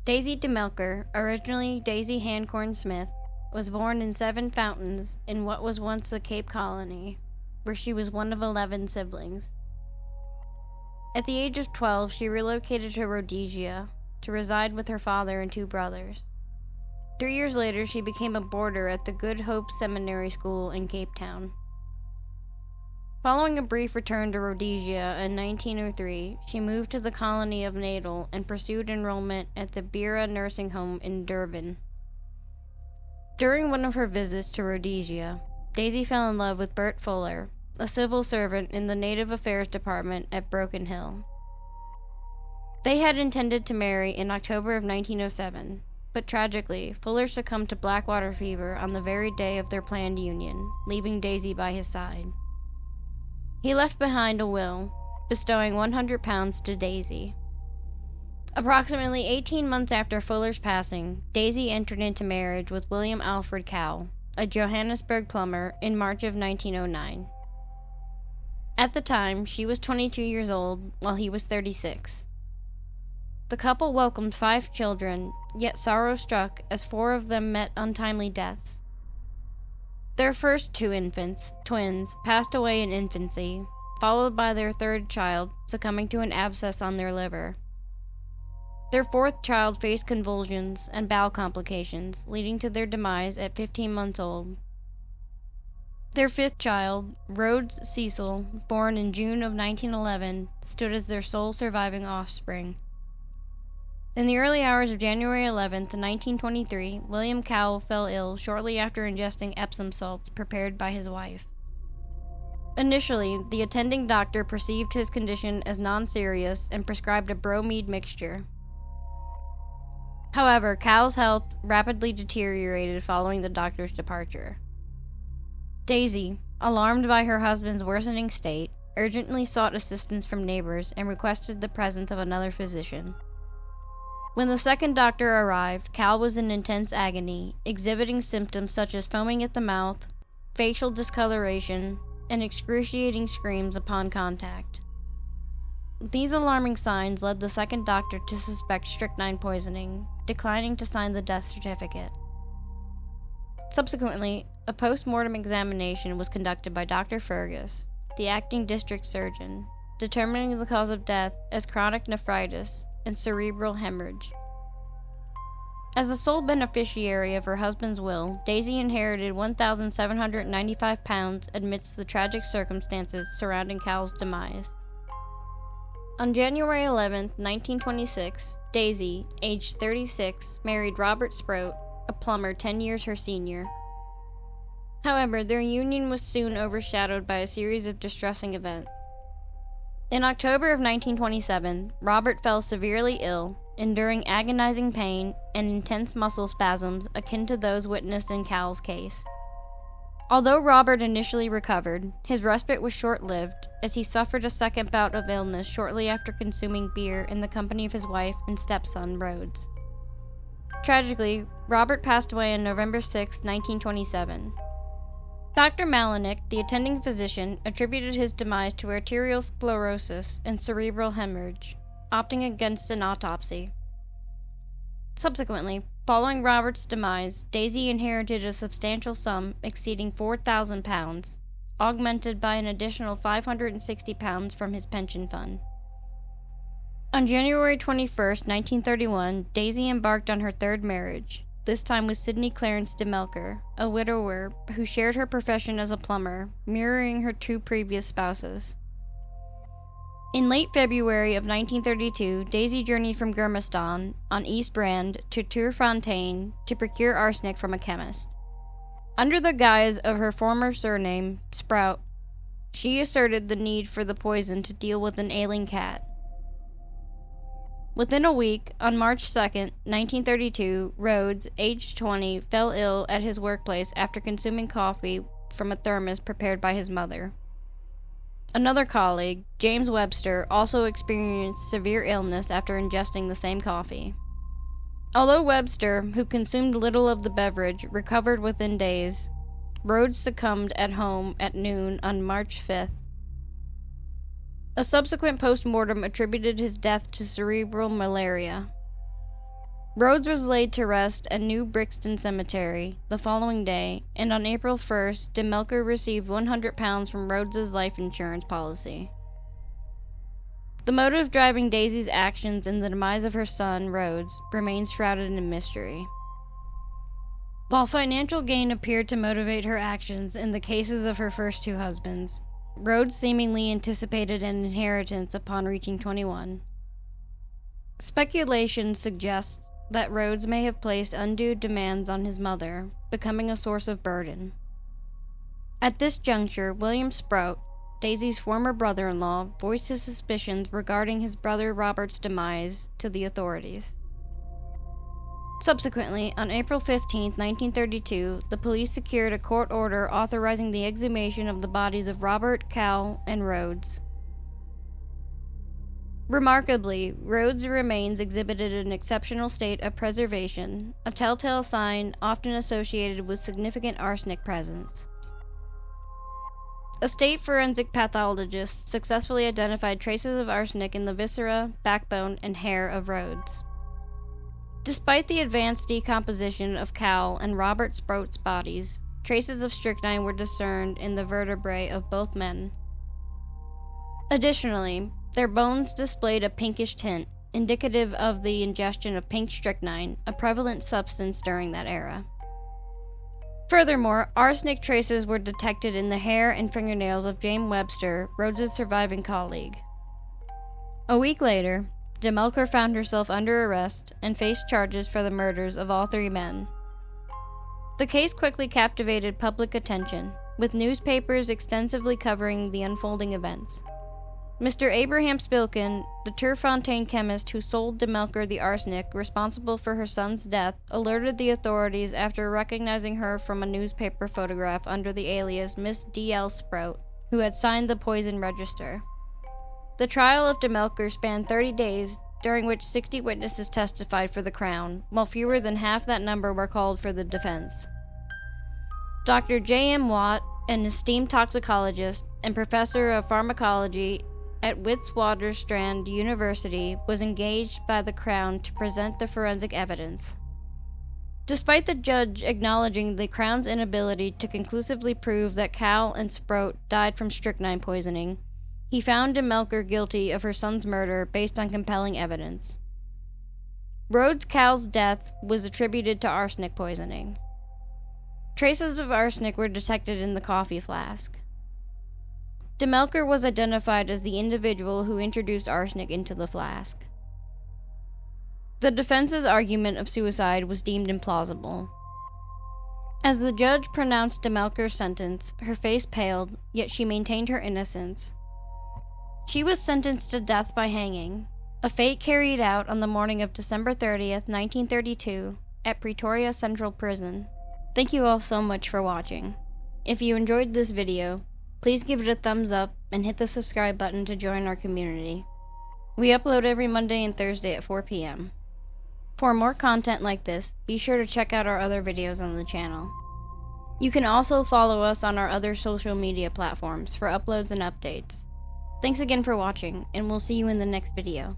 Daisy Melker, originally Daisy Hancorn Smith, was born in Seven Fountains in what was once a Cape Colony, where she was one of 11 siblings. At the age of 12, she relocated to Rhodesia to reside with her father and 2 brothers. 3 years later, she became a boarder at the Good Hope Seminary School in Cape Town. Following a brief return to Rhodesia in 1903, she moved to the colony of Natal and pursued enrollment at the Bira Nursing Home in Durban. During one of her visits to Rhodesia, Daisy fell in love with Bert Fuller, a civil servant in the Native Affairs Department at Broken Hill. They had intended to marry in October of 1907, but tragically, Fuller succumbed to blackwater fever on the very day of their planned union, leaving Daisy by his side. He left behind a will, bestowing 100 pounds to Daisy. Approximately 18 months after Fuller's passing, Daisy entered into marriage with William Alfred Cowell, a Johannesburg plumber, in March of 1909. At the time, she was 22 years old, while he was 36. The couple welcomed 5 children, yet sorrow struck as 4 of them met untimely deaths. Their first 2 infants, twins, passed away in infancy, followed by their 3rd child succumbing to an abscess on their liver. Their 4th child faced convulsions and bowel complications, leading to their demise at 15 months old. Their 5th child, Rhodes Cecil, born in June of 1911, stood as their sole surviving offspring. In the early hours of January 11, 1923, William Cowell fell ill shortly after ingesting Epsom salts prepared by his wife. Initially, the attending doctor perceived his condition as non-serious and prescribed a bromide mixture. However, Cowell's health rapidly deteriorated following the doctor's departure. Daisy, alarmed by her husband's worsening state, urgently sought assistance from neighbors and requested the presence of another physician. When the second doctor arrived, Cowell was in intense agony, exhibiting symptoms such as foaming at the mouth, facial discoloration, and excruciating screams upon contact. These alarming signs led the second doctor to suspect strychnine poisoning, declining to sign the death certificate. Subsequently, a post-mortem examination was conducted by Dr. Fergus, the acting district surgeon, determining the cause of death as chronic nephritis and cerebral hemorrhage. As the sole beneficiary of her husband's will, Daisy inherited 1,795 pounds amidst the tragic circumstances surrounding Cowell's demise. On January 11, 1926, Daisy, aged 36, married Robert Sproat, a plumber 10 years her senior. However, their union was soon overshadowed by a series of distressing events. In October of 1927, Robert fell severely ill, enduring agonizing pain and intense muscle spasms akin to those witnessed in Cowell's case. Although Robert initially recovered, his respite was short-lived, as he suffered a second bout of illness shortly after consuming beer in the company of his wife and stepson, Rhodes. Tragically, Robert passed away on November 6, 1927. Dr. Malinick, the attending physician, attributed his demise to arterial sclerosis and cerebral hemorrhage, opting against an autopsy. Subsequently, following Robert's demise, Daisy inherited a substantial sum exceeding 4,000 pounds, augmented by an additional 560 pounds from his pension fund. On January 21, 1931, Daisy embarked on her 3rd marriage, this time with Sidney Clarence de Melker, a widower who shared her profession as a plumber, mirroring her 2 previous spouses. In late February of 1932, Daisy journeyed from Germiston on East Brand to Tuurfontein to procure arsenic from a chemist. Under the guise of her former surname, Sprout, she asserted the need for the poison to deal with an ailing cat. Within a week, on March 2, 1932, Rhodes, aged 20, fell ill at his workplace after consuming coffee from a thermos prepared by his mother. Another colleague, James Webster, also experienced severe illness after ingesting the same coffee. Although Webster, who consumed little of the beverage, recovered within days, Rhodes succumbed at home at noon on March 5th. A subsequent post-mortem attributed his death to cerebral malaria. Rhodes was laid to rest at New Brixton Cemetery the following day, and on April 1st, Melker received £100 from Rhodes's life insurance policy. The motive driving Daisy's actions and the demise of her son, Rhodes, remains shrouded in mystery. While financial gain appeared to motivate her actions in the cases of her first two husbands, Rhodes seemingly anticipated an inheritance upon reaching 21. Speculation suggests that Rhodes may have placed undue demands on his mother, becoming a source of burden. At this juncture, William Sprout, Daisy's former brother-in-law, voiced his suspicions regarding his brother Robert's demise to the authorities. Subsequently, on April 15, 1932, the police secured a court order authorizing the exhumation of the bodies of Robert, Cowell, and Rhodes. Remarkably, Rhodes' remains exhibited an exceptional state of preservation, a telltale sign often associated with significant arsenic presence. A state forensic pathologist successfully identified traces of arsenic in the viscera, backbone, and hair of Rhodes. Despite the advanced decomposition of Cowell and Robert Sprout's bodies, traces of strychnine were discerned in the vertebrae of both men. Additionally, their bones displayed a pinkish tint, indicative of the ingestion of pink strychnine, a prevalent substance during that era. Furthermore, arsenic traces were detected in the hair and fingernails of James Webster, Rhodes' surviving colleague. A week later, Melker found herself under arrest and faced charges for the murders of all three men. The case quickly captivated public attention, with newspapers extensively covering the unfolding events. Mr. Abraham Spilkin, the Turfontaine chemist who sold Melker the arsenic responsible for her son's death, alerted the authorities after recognizing her from a newspaper photograph under the alias Miss D.L. Sprout, who had signed the poison register. The trial of Melker spanned 30 days, during which 60 witnesses testified for the Crown, while fewer than half that number were called for the defense. Dr. J.M. Watt, an esteemed toxicologist and professor of pharmacology at Witwatersrand University, was engaged by the Crown to present the forensic evidence. Despite the judge acknowledging the Crown's inability to conclusively prove that Cowell and Sprout died from strychnine poisoning, he found Melker guilty of her son's murder based on compelling evidence. Rhodes Cowell's death was attributed to arsenic poisoning. Traces of arsenic were detected in the coffee flask. Melker was identified as the individual who introduced arsenic into the flask. The defense's argument of suicide was deemed implausible. As the judge pronounced Melker's sentence, her face paled, yet she maintained her innocence. She was sentenced to death by hanging, a fate carried out on the morning of December 30th, 1932, at Pretoria Central Prison. Thank you all so much for watching. If you enjoyed this video, please give it a thumbs up and hit the subscribe button to join our community. We upload every Monday and Thursday at 4 p.m. For more content like this, be sure to check out our other videos on the channel. You can also follow us on our other social media platforms for uploads and updates. Thanks again for watching, and we'll see you in the next video.